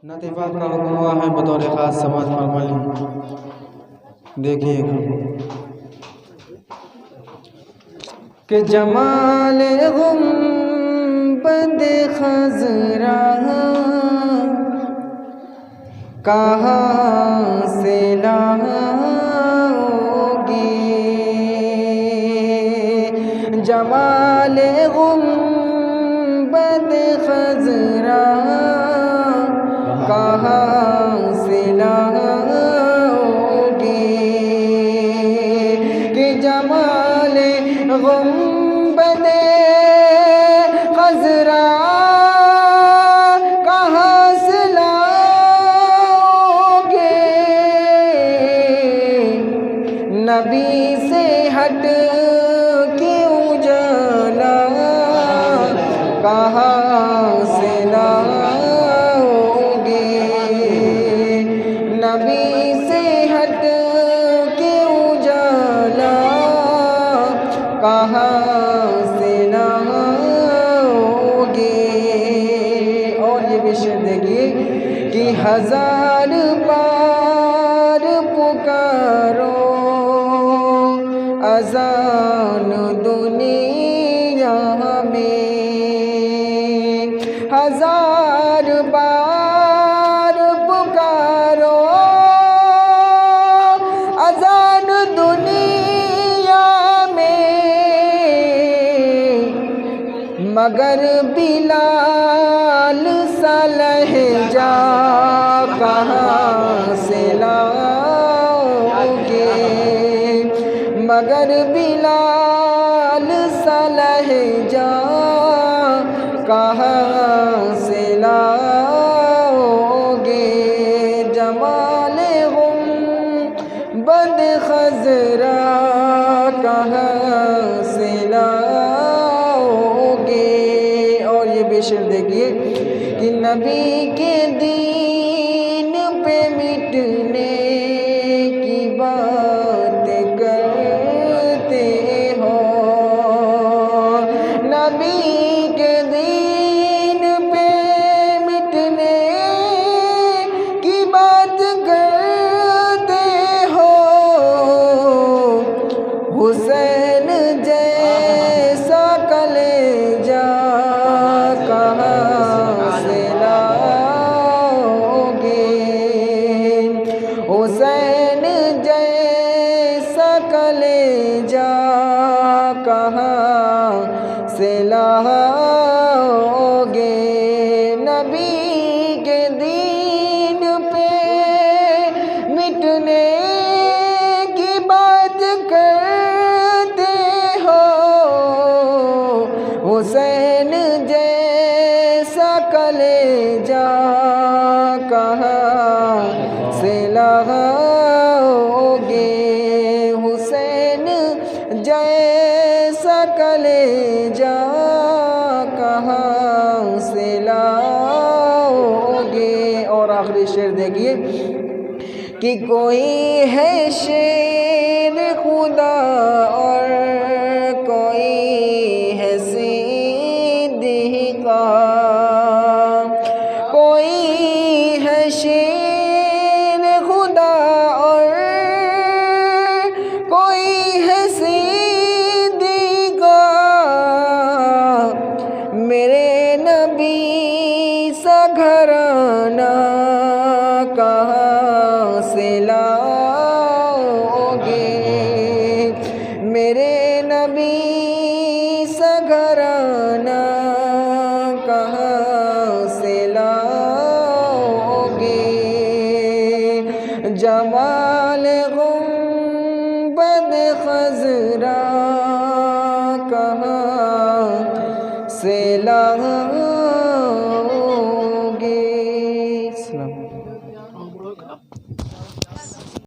نطفات کا حکم ہوا ہے بطور خاص سماعت فرمائیں۔ دیکھیے کہ جمال گنبد خضرا کہاں سے لاؤگے، جمال گنبد خضرا کہاں سے لاؤگے، کہ جمال گنبد خضرا کہاں سے لاؤگے، نبی سے ہٹ کے اجالا کہاں سے لاؤگے، نبی سے ہٹ کے اجالا کہاں سے لاؤگے۔ اور یہ بھی شعر دیکھیے کہ ہزار بار پکارو اذان دنیا میں، ہزار بار پکارو اذان دنیا میں، مگر بلال سا لہجہ کہاں سے لاؤگے، مگر بلال سا لہجہ کہاں سے لاؤگے، جمال گنبد خضرا کہاں سے لاؤگے۔ اور یہ بھی شعر دیکھیے کہ نبی کے دین پہ مٹنے کی بات کرتے ہو، نبی کے دین پہ مٹنے کی بات کرتے ہو، حسین جیسا کلیجہ کہاں سے لاؤگے، حسین جیسا کلیجہ کہاں سے لاؤگے، نبی کے دین پہ مٹنے کی بات کرتے ہو، حسین جیسا کلیجہ کہاں سے لاؤگے، حسین جیسا کلیجہ کہاں سے لاؤگے۔ اور آخری شعر دیکھیے کہ کوئی ہے شیر خدا اور کوئی ہے صدیقہ، کوئی ہے شیر خدا اور کوئی ہے صدیقہ، میرے نبی سا گھرانہ کہاں سے لاؤگے، میرے نبی سا گھرانہ کہاں سے لاؤگے، جمال گنبد خضرا کہاں سے لاؤگے۔